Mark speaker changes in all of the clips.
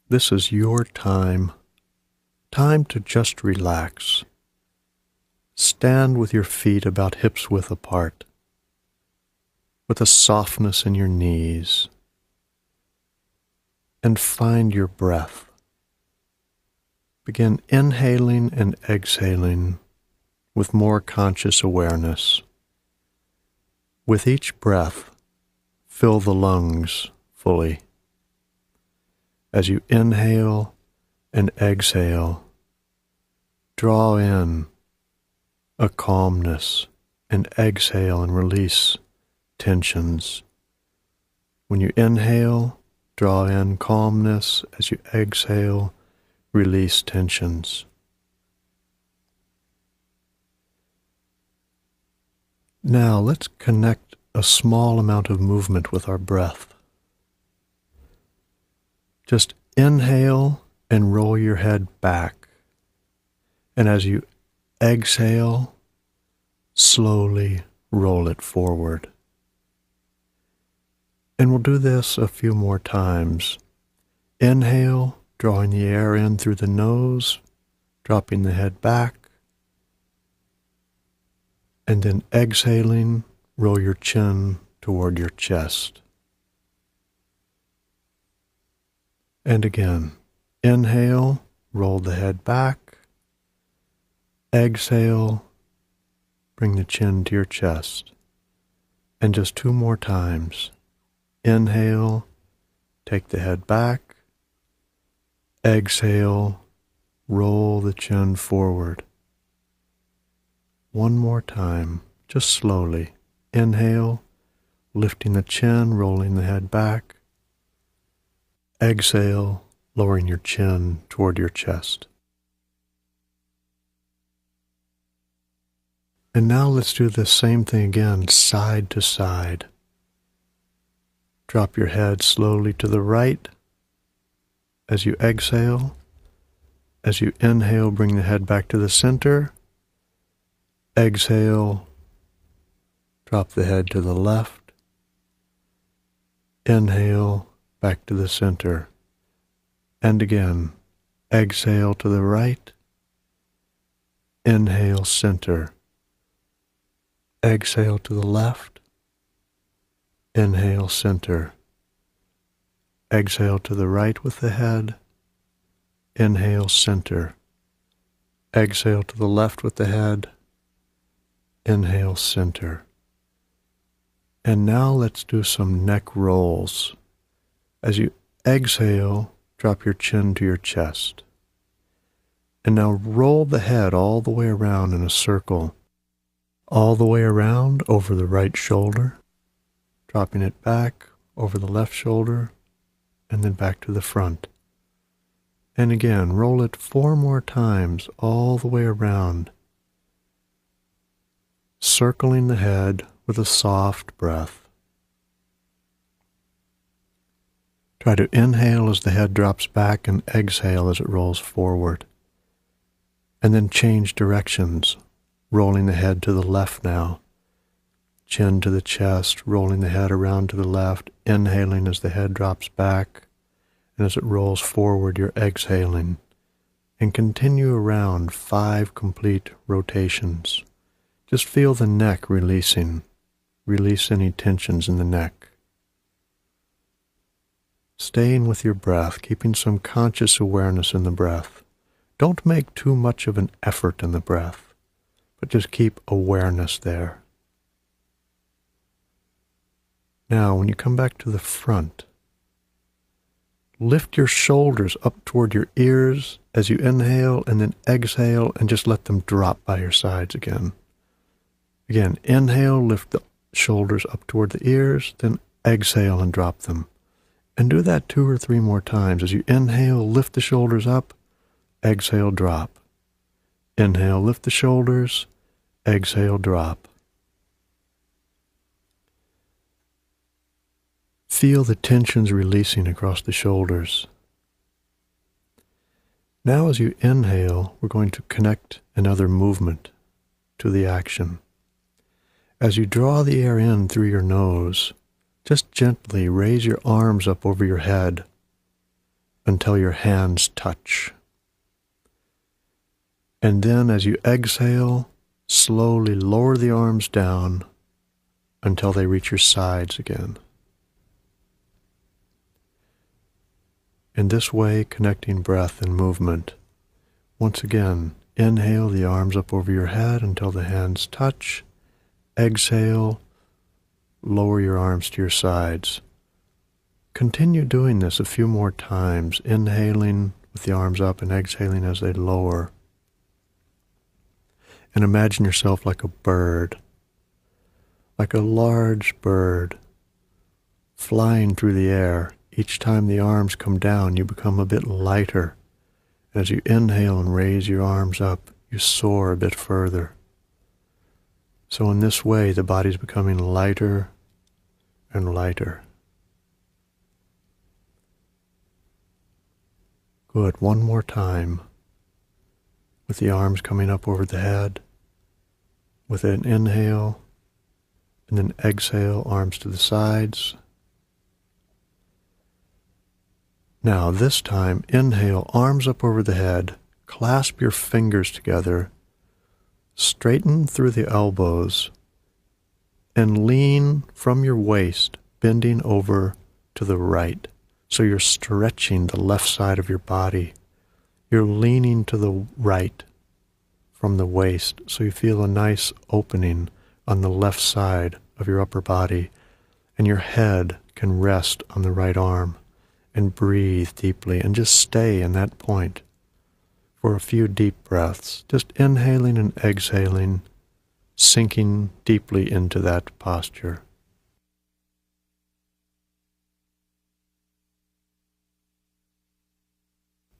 Speaker 1: This is your time. Time to just relax. Stand with your feet about hips width apart, with a softness in your knees, and find your breath. Begin inhaling and exhaling with more conscious awareness. With each breath, fill the lungs fully. As you inhale and exhale, draw in a calmness and exhale and release tensions. When you inhale, draw in calmness. As you exhale, release tensions. Now let's connect a small amount of movement with our breath. Just inhale and roll your head back. And as you exhale, slowly roll it forward. And we'll do this a few more times. Inhale, drawing the air in through the nose, dropping the head back. And then exhaling, roll your chin toward your chest. And again, inhale, roll the head back. Exhale, bring the chin to your chest. And just 2 more times. Inhale, take the head back. Exhale, roll the chin forward. 1 more time, just slowly. Inhale, lifting the chin, rolling the head back. Exhale, lowering your chin toward your chest. And now let's do the same thing again, side to side. Drop your head slowly to the right as you exhale. As you inhale, bring the head back to the center. Exhale, drop the head to the left. Inhale, back to the center. And again, exhale to the right. Inhale, center. Exhale to the left. Inhale, center. Exhale to the right with the head. Inhale, center. Exhale to the left with the head. Inhale, center. And now let's do some neck rolls. As you exhale, drop your chin to your chest. And now roll the head all the way around in a circle. All the way around over the right shoulder, dropping it back over the left shoulder, and then back to the front. And again, roll it 4 more times all the way around, circling the head with a soft breath. Try to inhale as the head drops back and exhale as it rolls forward. And then change directions, rolling the head to the left now. Chin to the chest, rolling the head around to the left, inhaling as the head drops back. And as it rolls forward, you're exhaling. And continue around 5 complete rotations. Just feel the neck releasing. Release any tensions in the neck. Staying with your breath, keeping some conscious awareness in the breath. Don't make too much of an effort in the breath, but just keep awareness there. Now, when you come back to the front, lift your shoulders up toward your ears as you inhale and then exhale and just let them drop by your sides again. Again, inhale, lift the shoulders up toward the ears, then exhale and drop them. And do that 2 or 3 more times. As you inhale, lift the shoulders up, exhale, drop. Inhale, lift the shoulders, exhale, drop. Feel the tensions releasing across the shoulders. Now as you inhale, we're going to connect another movement to the action. As you draw the air in through your nose, just gently raise your arms up over your head until your hands touch. And then as you exhale, slowly lower the arms down until they reach your sides again. In this way, connecting breath and movement. Once again, inhale the arms up over your head until the hands touch. Exhale, lower your arms to your sides. Continue doing this a few more times, inhaling with the arms up and exhaling as they lower. And imagine yourself like a bird, like a large bird, flying through the air. Each time the arms come down, you become a bit lighter. As you inhale and raise your arms up, you soar a bit further. So in this way, the body's becoming lighter and lighter. Good. One more time. With the arms coming up over the head. With an inhale, and then exhale, arms to the sides. Now this time, inhale, arms up over the head, clasp your fingers together, straighten through the elbows, and lean from your waist, bending over to the right. So you're stretching the left side of your body. You're leaning to the right from the waist, so you feel a nice opening on the left side of your upper body, and your head can rest on the right arm. And breathe deeply, and just stay in that point for a few deep breaths, just inhaling and exhaling, sinking deeply into that posture.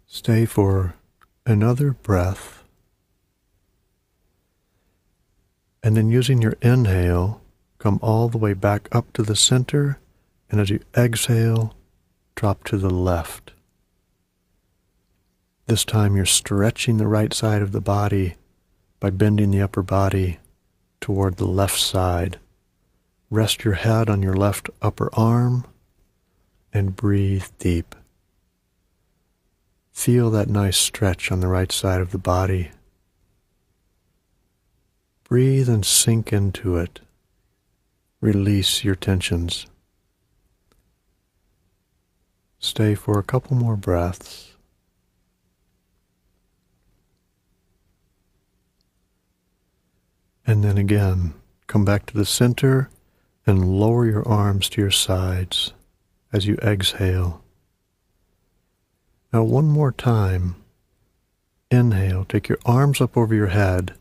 Speaker 1: Stay for another breath, and then using your inhale, come all the way back up to the center, and as you exhale, drop to the left. This time you're stretching the right side of the body by bending the upper body toward the left side. Rest your head on your left upper arm and breathe deep. Feel that nice stretch on the right side of the body. Breathe and sink into it. Release your tensions. Stay for a couple more breaths. And then again, come back to the center and lower your arms to your sides as you exhale. Now one more time, inhale, take your arms up over your head,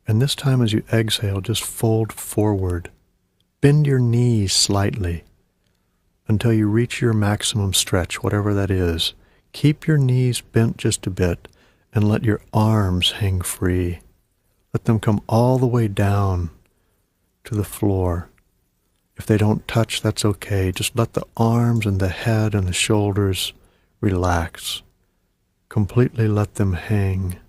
Speaker 1: and this time as you exhale, just fold forward. Bend your knees slightly until you reach your maximum stretch, whatever that is. Keep your knees bent just a bit and let your arms hang free. Let them come all the way down to the floor. If they don't touch, that's okay. Just let the arms and the head and the shoulders relax. Completely let them hang,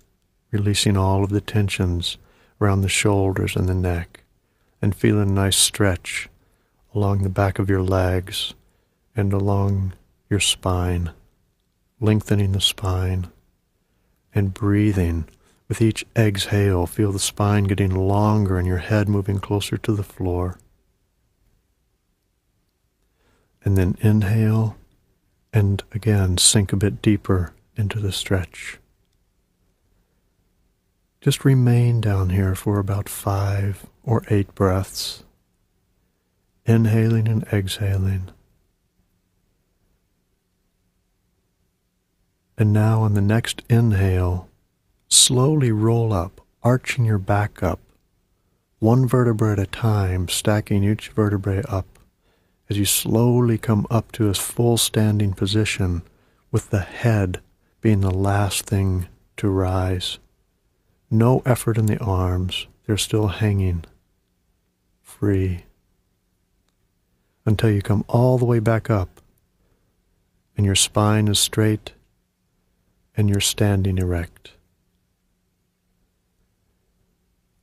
Speaker 1: releasing all of the tensions around the shoulders and the neck, and feel a nice stretch along the back of your legs and along your spine, lengthening the spine and breathing. With each exhale, feel the spine getting longer and your head moving closer to the floor. And then inhale, and again, sink a bit deeper into the stretch. Just remain down here for about 5 or 8 breaths, inhaling and exhaling. And now on the next inhale, slowly roll up, arching your back up, one vertebra at a time, stacking each vertebrae up as you slowly come up to a full standing position with the head being the last thing to rise. No effort in the arms, they're still hanging, free, until you come all the way back up and your spine is straight and you're standing erect.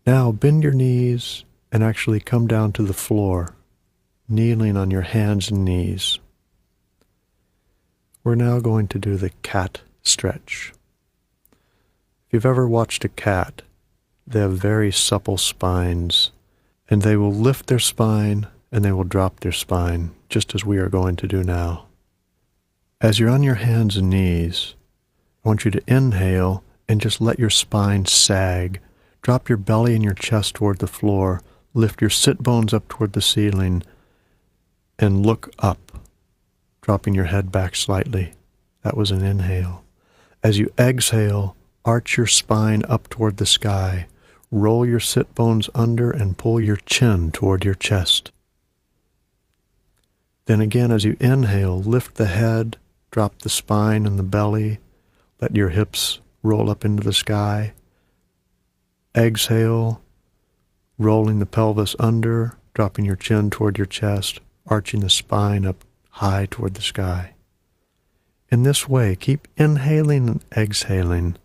Speaker 1: Now bend your knees and actually come down to the floor, kneeling on your hands and knees. We're now going to do the cat stretch. If you've ever watched a cat, they have very supple spines, and they will lift their spine and they will drop their spine, just as we are going to do now. As you're on your hands and knees, I want you to inhale and just let your spine sag. Drop your belly and your chest toward the floor. Lift your sit bones up toward the ceiling and look up, dropping your head back slightly. That was an inhale. As you exhale, arch your spine up toward the sky. Roll your sit bones under and pull your chin toward your chest. Then again, as you inhale, lift the head, drop the spine and the belly. Let your hips roll up into the sky. Exhale, rolling the pelvis under, dropping your chin toward your chest, arching the spine up high toward the sky. In this way, keep inhaling and exhaling,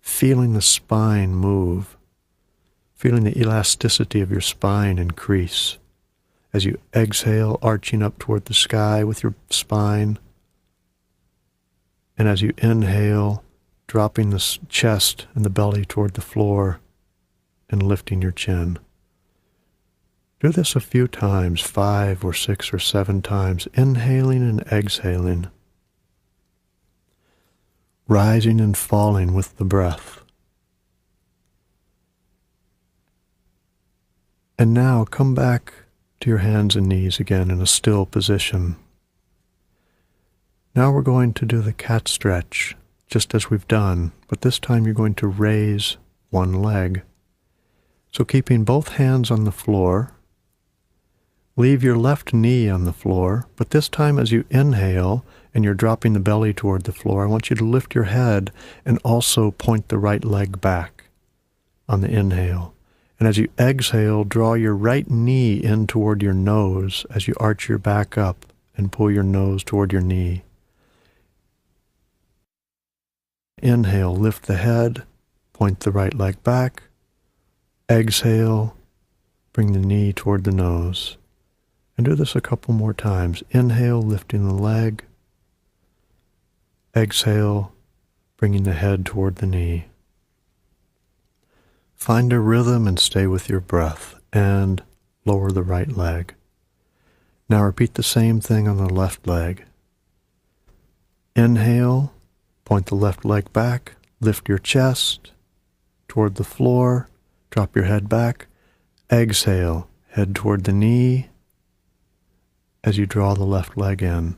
Speaker 1: feeling the spine move, feeling the elasticity of your spine increase. As you exhale, arching up toward the sky with your spine. And as you inhale, dropping the chest and the belly toward the floor and lifting your chin. Do this a few times, 5 or 6 or 7 times, inhaling and exhaling, rising and falling with the breath. And now come back to your hands and knees again in a still position. Now we're going to do the cat stretch, just as we've done, but this time you're going to raise one leg. So keeping both hands on the floor, leave your left knee on the floor, but this time as you inhale and you're dropping the belly toward the floor, I want you to lift your head and also point the right leg back on the inhale. And as you exhale, draw your right knee in toward your nose as you arch your back up and pull your nose toward your knee. Inhale, lift the head, point the right leg back. Exhale, bring the knee toward the nose. And do this a couple more times. Inhale, lifting the leg. Exhale, bringing the head toward the knee. Find a rhythm and stay with your breath, and lower the right leg. Now repeat the same thing on the left leg. Inhale, point the left leg back, lift your chest toward the floor, drop your head back. Exhale, head toward the knee as you draw the left leg in.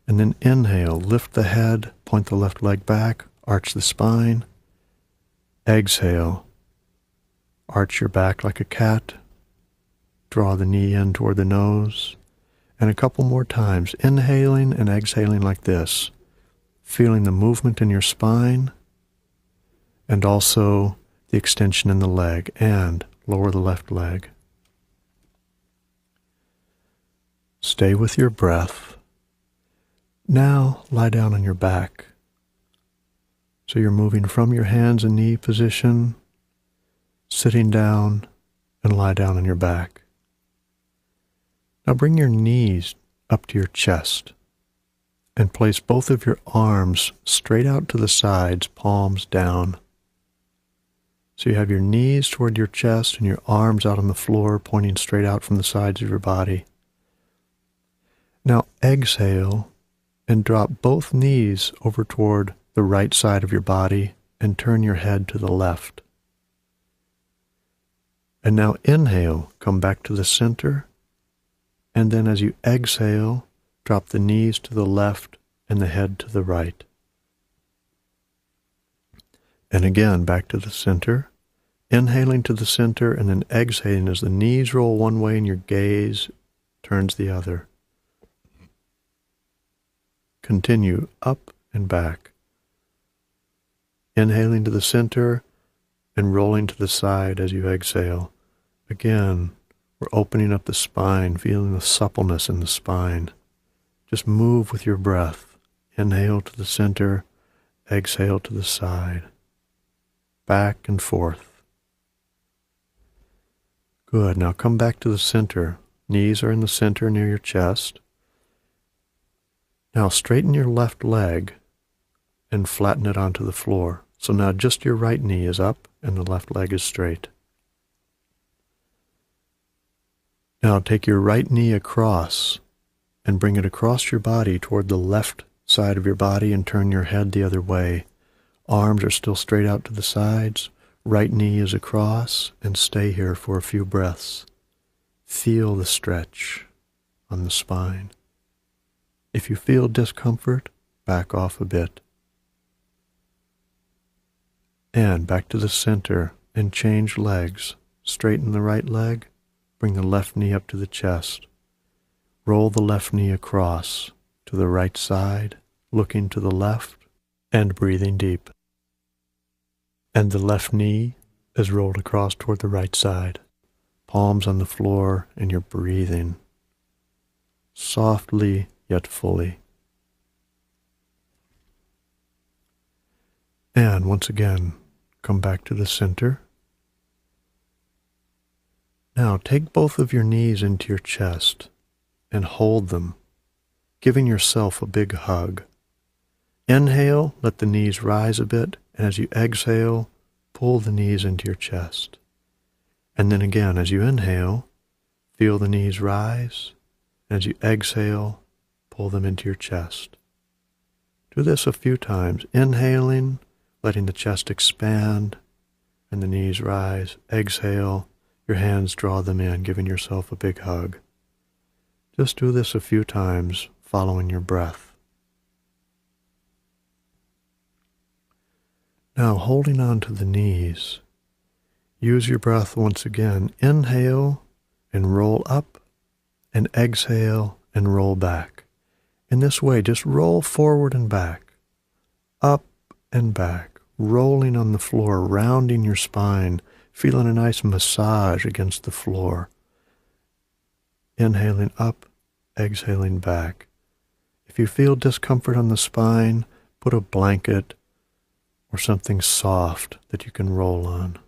Speaker 1: And then inhale, lift the head, point the left leg back, arch the spine. Exhale, arch your back like a cat, draw the knee in toward the nose, and a couple more times, inhaling and exhaling like this, feeling the movement in your spine, and also the extension in the leg, and lower the left leg. Stay with your breath. Now lie down on your back. So you're moving from your hands and knee position, sitting down, and lie down on your back. Now bring your knees up to your chest and place both of your arms straight out to the sides, palms down. So you have your knees toward your chest and your arms out on the floor, pointing straight out from the sides of your body. Now exhale and drop both knees over toward the right side of your body and turn your head to the left. And now inhale, come back to the center, and then as you exhale, drop the knees to the left and the head to the right. And again, back to the center, inhaling to the center and then exhaling as the knees roll one way and your gaze turns the other. Continue up and back. Inhaling to the center and rolling to the side as you exhale. Again, we're opening up the spine, feeling the suppleness in the spine. Just move with your breath. Inhale to the center, exhale to the side. Back and forth. Good. Now come back to the center. Knees are in the center near your chest. Now straighten your left leg and flatten it onto the floor. So now just your right knee is up and the left leg is straight. Now take your right knee across and bring it across your body toward the left side of your body and turn your head the other way. Arms are still straight out to the sides. Right knee is across, and stay here for a few breaths. Feel the stretch on the spine. If you feel discomfort, back off a bit. And back to the center and change legs. Straighten the right leg, bring the left knee up to the chest. Roll the left knee across to the right side, looking to the left and breathing deep. And the left knee is rolled across toward the right side. Palms on the floor, and you're breathing softly yet fully. And once again, come back to the center. Now take both of your knees into your chest and hold them, giving yourself a big hug. Inhale, let the knees rise a bit, and as you exhale, pull the knees into your chest. And then again, as you inhale, feel the knees rise, and as you exhale, pull them into your chest. Do this a few times, inhaling, letting the chest expand, and the knees rise. Exhale, your hands draw them in, giving yourself a big hug. Just do this a few times, following your breath. Now, holding on to the knees, use your breath once again. Inhale and roll up, and exhale and roll back. In this way, just roll forward and back, up and back, rolling on the floor, rounding your spine, feeling a nice massage against the floor. Inhaling up, exhaling back. If you feel discomfort on the spine, put a blanket or something soft that you can roll on.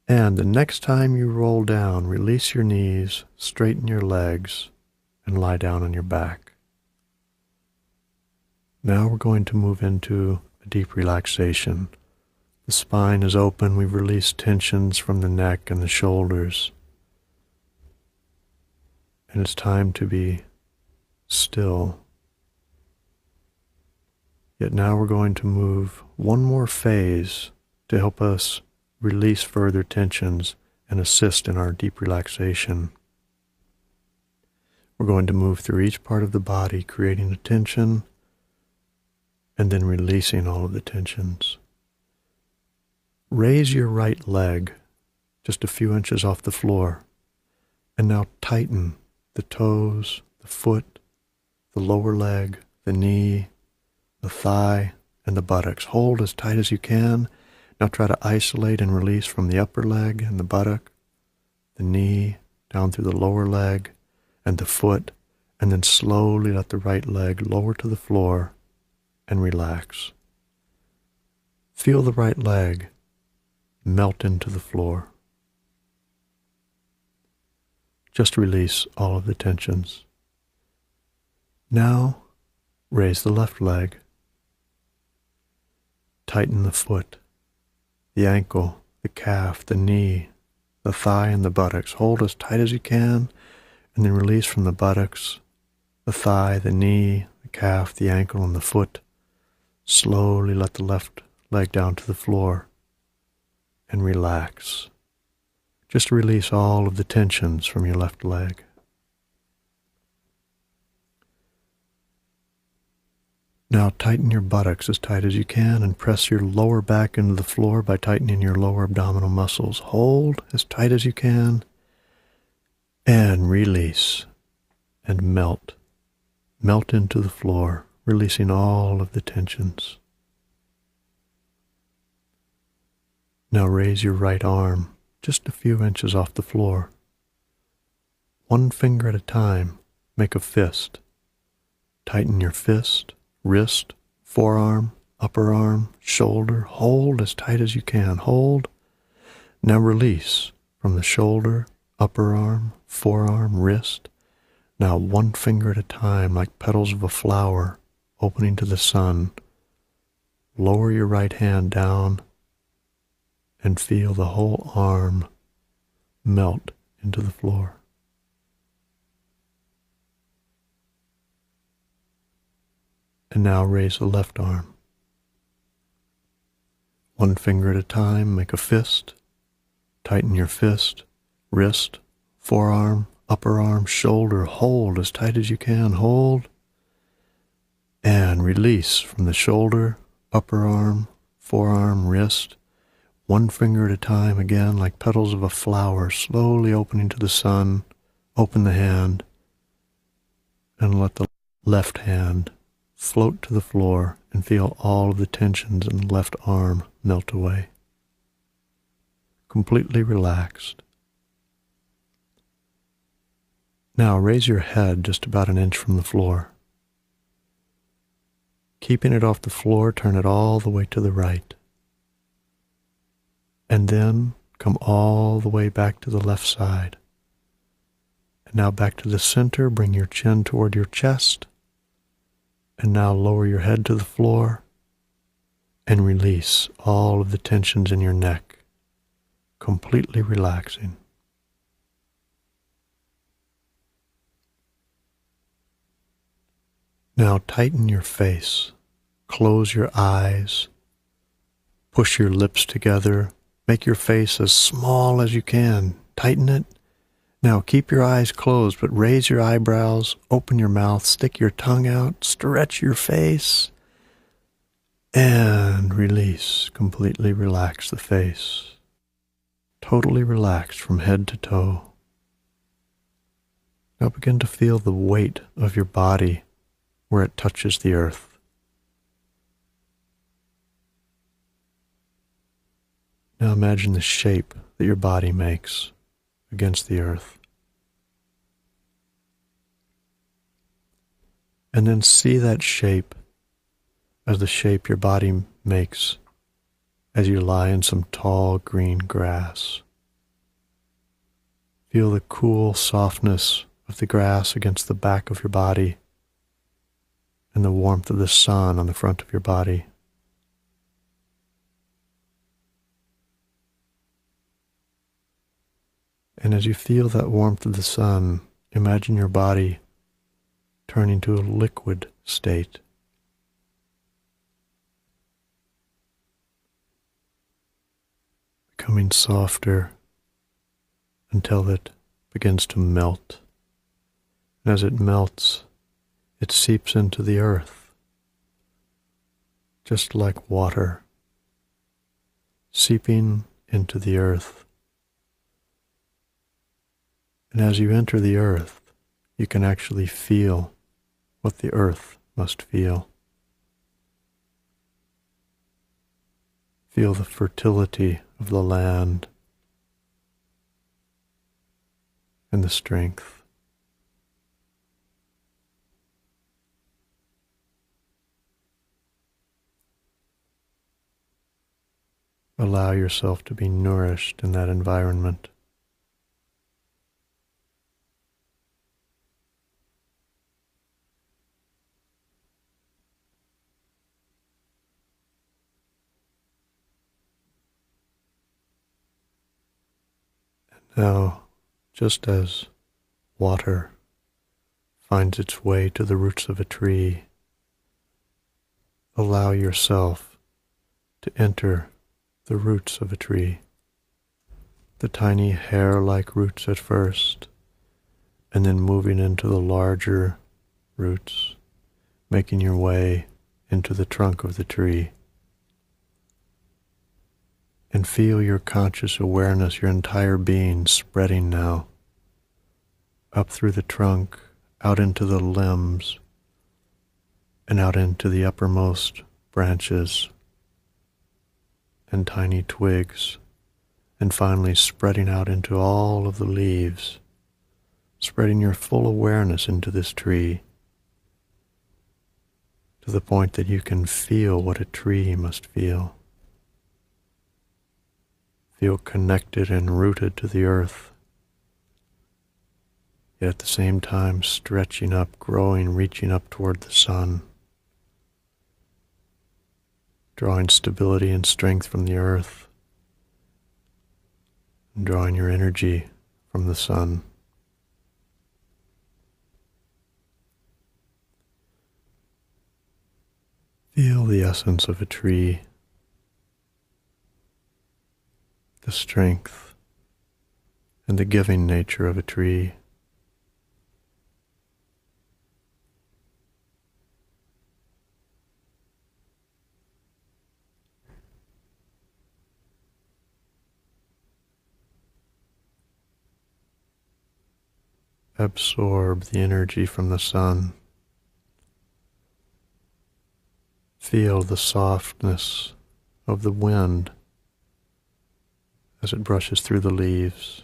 Speaker 1: And the next time you roll down, release your knees, straighten your legs, and lie down on your back. Now we're going to move into a deep relaxation. The spine is open. We've released tensions from the neck and the shoulders. And it's time to be still. Yet now we're going to move one more phase to help us release further tensions and assist in our deep relaxation. We're going to move through each part of the body, creating a tension and then releasing all of the tensions. Raise your right leg just a few inches off the floor, and now tighten the toes, the foot, the lower leg, the knee, the thigh, and the buttocks. Hold as tight as you can. Now try to isolate and release from the upper leg and the buttock, the knee, down through the lower leg and the foot, and then slowly let the right leg lower to the floor and relax. Feel the right leg melt into the floor. Just release all of the tensions. Now, raise the left leg. Tighten the foot, the ankle, the calf, the knee, the thigh, and the buttocks. Hold as tight as you can, and then release from the buttocks, the thigh, the knee, the calf, the ankle, and the foot. Slowly let the left leg down to the floor and relax. Just release all of the tensions from your left leg. Now tighten your buttocks as tight as you can and press your lower back into the floor by tightening your lower abdominal muscles. Hold as tight as you can and release and melt. Melt into the floor, releasing all of the tensions. Now raise your right arm just a few inches off the floor. One finger at a time, make a fist. Tighten your fist, wrist, forearm, upper arm, shoulder. Hold as tight as you can. Hold. Now release from the shoulder, upper arm, forearm, wrist. Now one finger at a time, like petals of a flower opening to the sun. Lower your right hand down and feel the whole arm melt into the floor. And now raise the left arm. One finger at a time, make a fist. Tighten your fist, wrist, forearm, upper arm, shoulder. Hold as tight as you can. Hold. And release from the shoulder, upper arm, forearm, wrist. One finger at a time, again, like petals of a flower, slowly opening to the sun. Open the hand and let the left hand float to the floor and feel all of the tensions in the left arm melt away. Completely relaxed. Now raise your head just about an inch from the floor. Keeping it off the floor, turn it all the way to the right. And then come all the way back to the left side. And now back to the center, bring your chin toward your chest. And now lower your head to the floor and release all of the tensions in your neck, completely relaxing. Now tighten your face, close your eyes, push your lips together, make your face as small as you can, tighten it. Now keep your eyes closed, but raise your eyebrows, open your mouth, stick your tongue out, stretch your face, and release. Completely relax the face. Totally relaxed from head to toe. Now begin to feel the weight of your body where it touches the earth. Now imagine the shape that your body makes against the earth. And then see that shape as the shape your body makes as you lie in some tall green grass. Feel the cool softness of the grass against the back of your body and the warmth of the sun on the front of your body. And as you feel that warmth of the sun, imagine your body turning to a liquid state. Becoming softer until it begins to melt. And as it melts, it seeps into the earth, just like water, seeping into the earth. And as you enter the earth, you can actually feel what the earth must feel. Feel the fertility of the land and the strength. Allow yourself to be nourished in that environment. Now, just as water finds its way to the roots of a tree, allow yourself to enter the roots of a tree, the tiny hair-like roots at first, and then moving into the larger roots, making your way into the trunk of the tree. And feel your conscious awareness, your entire being spreading now, up through the trunk, out into the limbs, and out into the uppermost branches and tiny twigs, and finally spreading out into all of the leaves, spreading your full awareness into this tree, to the point that you can feel what a tree must feel. Feel connected and rooted to the earth yet at the same time stretching up, growing, reaching up toward the sun, drawing stability and strength from the earth, and drawing your energy from the sun. Feel the essence of a tree, the strength and the giving nature of a tree. Absorb the energy from the sun. Feel the softness of the wind as it brushes through the leaves.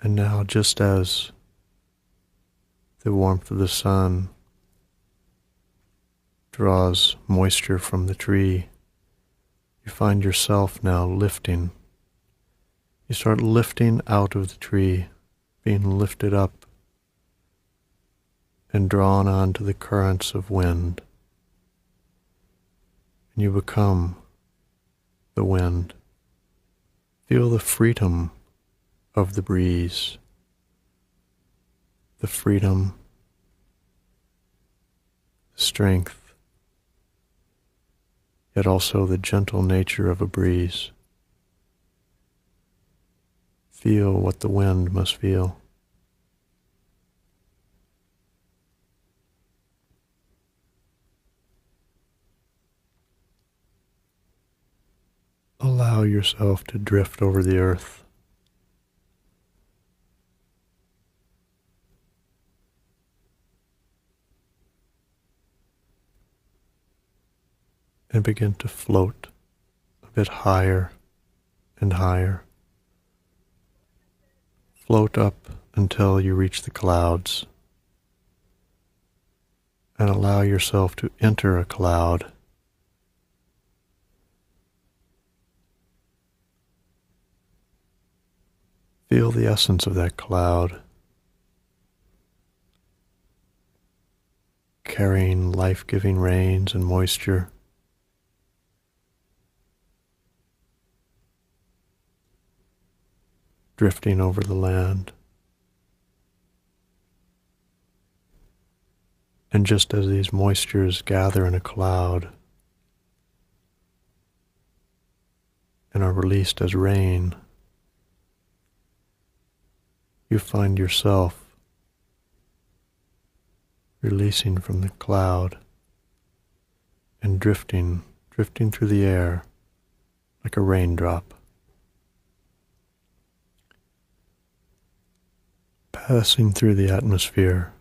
Speaker 1: And now, just as the warmth of the sun draws moisture from the tree, you find yourself now lifting. You start lifting out of the tree, being lifted up and drawn onto the currents of wind. And you become the wind. Feel the freedom of the breeze, the freedom, the strength, yet also the gentle nature of a breeze. Feel what the wind must feel. Allow yourself to drift over the earth. And begin to float a bit higher and higher. Float up until you reach the clouds. And allow yourself to enter a cloud. Feel the essence of that cloud, carrying life-giving rains and moisture. Drifting over the land. And just as these moistures gather in a cloud and are released as rain, you find yourself releasing from the cloud and drifting through the air like a raindrop. Passing through the atmosphere,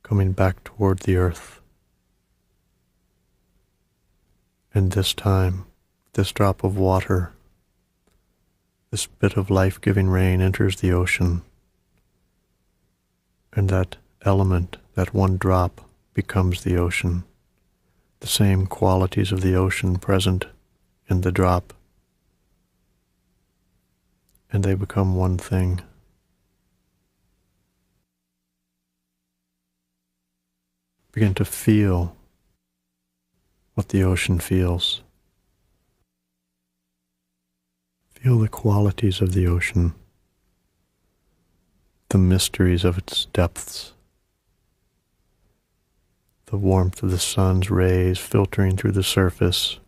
Speaker 1: coming back toward the earth. And this time, this drop of water, this bit of life-giving rain enters the ocean, and that element, that one drop, becomes the ocean. The same qualities of the ocean present in the drop, and they become one thing. Begin to feel what the ocean feels. Feel the qualities of the ocean, the mysteries of its depths, the warmth of the sun's rays filtering through the surface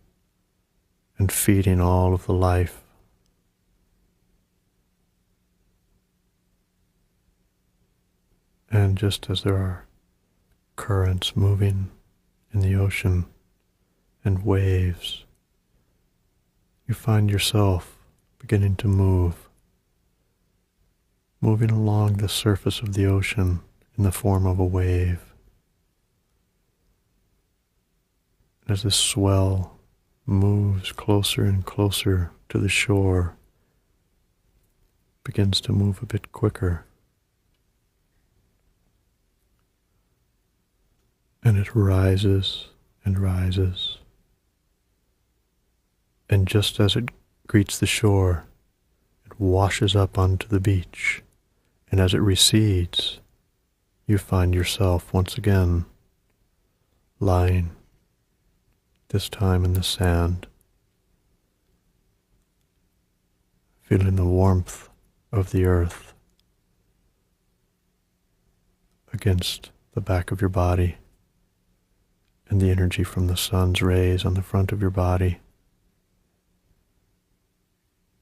Speaker 1: and feeding all of the life. And just as there are currents moving in the ocean and waves, you find yourself beginning to move, moving along the surface of the ocean in the form of a wave. As this swell moves closer and closer to the shore, begins to move a bit quicker. And it rises and rises. And just as it greets the shore, it washes up onto the beach, and as it recedes, you find yourself once again lying, this time in the sand, feeling the warmth of the earth against the back of your body and the energy from the sun's rays on the front of your body.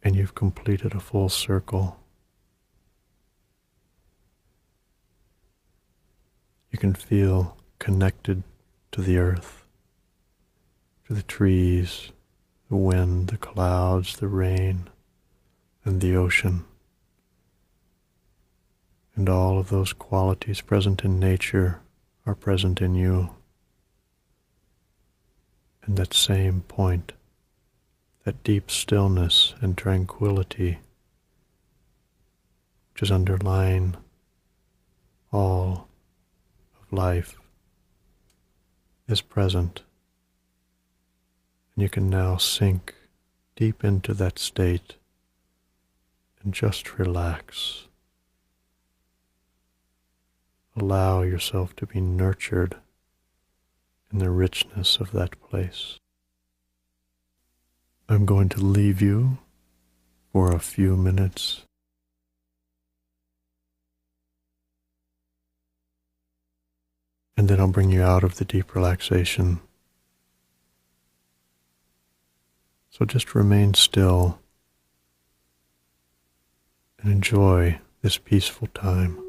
Speaker 1: And you've completed a full circle. You can feel connected to the earth, to the trees, the wind, the clouds, the rain, and the ocean. And all of those qualities present in nature are present in you. And that same point, that deep stillness and tranquility, which is underlying all of life, is present. And you can now sink deep into that state and just relax. Allow yourself to be nurtured in the richness of that place. I'm going to leave you for a few minutes. And then I'll bring you out of the deep relaxation. So just remain still and enjoy this peaceful time.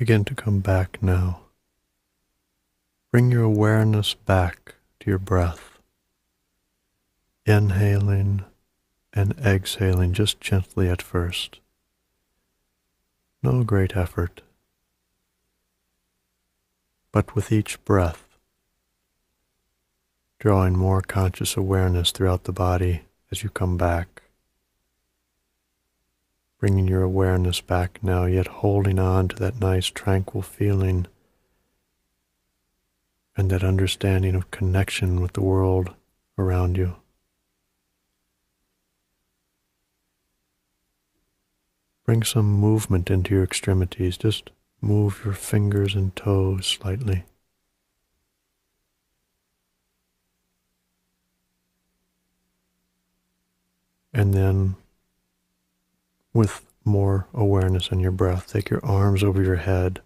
Speaker 1: begin to come back now. Bring your awareness back to your breath, inhaling and exhaling just gently at first. No great effort, but with each breath, drawing more conscious awareness throughout the body as you come back. Bringing your awareness back now, yet holding on to that nice tranquil feeling and that understanding of connection with the world around you. Bring some movement into your extremities. Just move your fingers and toes slightly. And then, with more awareness on your breath, take your arms over your head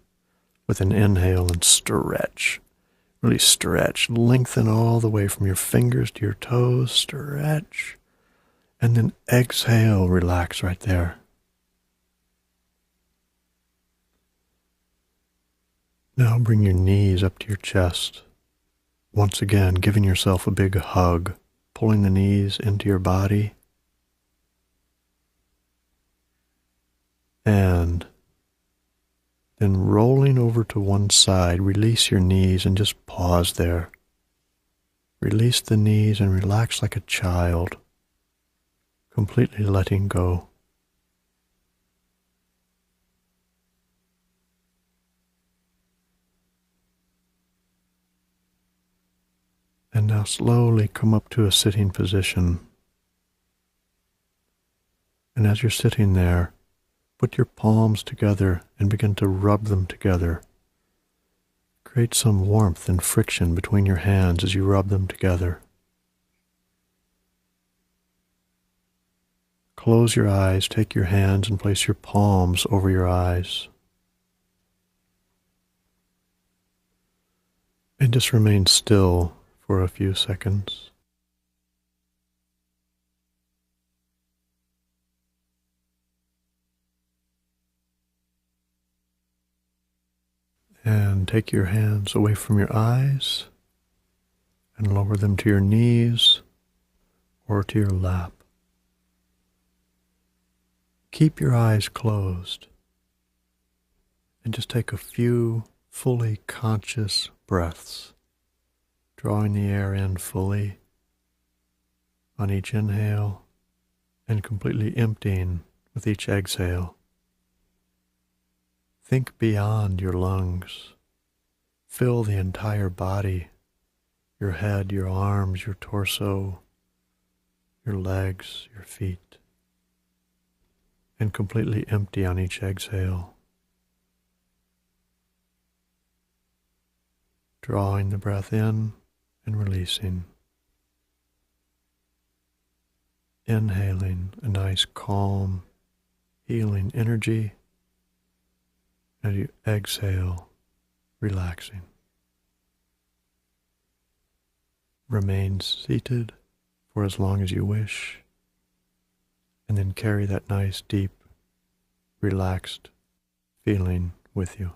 Speaker 1: with an inhale and stretch. Really stretch. Lengthen all the way from your fingers to your toes. Stretch. And then exhale. Relax right there. Now bring your knees up to your chest. Once again, giving yourself a big hug. Pulling the knees into your body. And then rolling over to one side, release your knees and just pause there. Release the knees and relax like a child, completely letting go. And now slowly come up to a sitting position. And as you're sitting there, put your palms together and begin to rub them together. Create some warmth and friction between your hands as you rub them together. Close your eyes, take your hands and place your palms over your eyes. And just remain still for a few seconds. And take your hands away from your eyes and lower them to your knees or to your lap. Keep your eyes closed and just take a few fully conscious breaths, drawing the air in fully on each inhale and completely emptying with each exhale. Think beyond your lungs. Fill the entire body, your head, your arms, your torso, your legs, your feet, and completely empty on each exhale. Drawing the breath in and releasing. Inhaling a nice calm, healing energy. As you exhale, relaxing. Remain seated for as long as you wish, and then carry that nice, deep, relaxed feeling with you.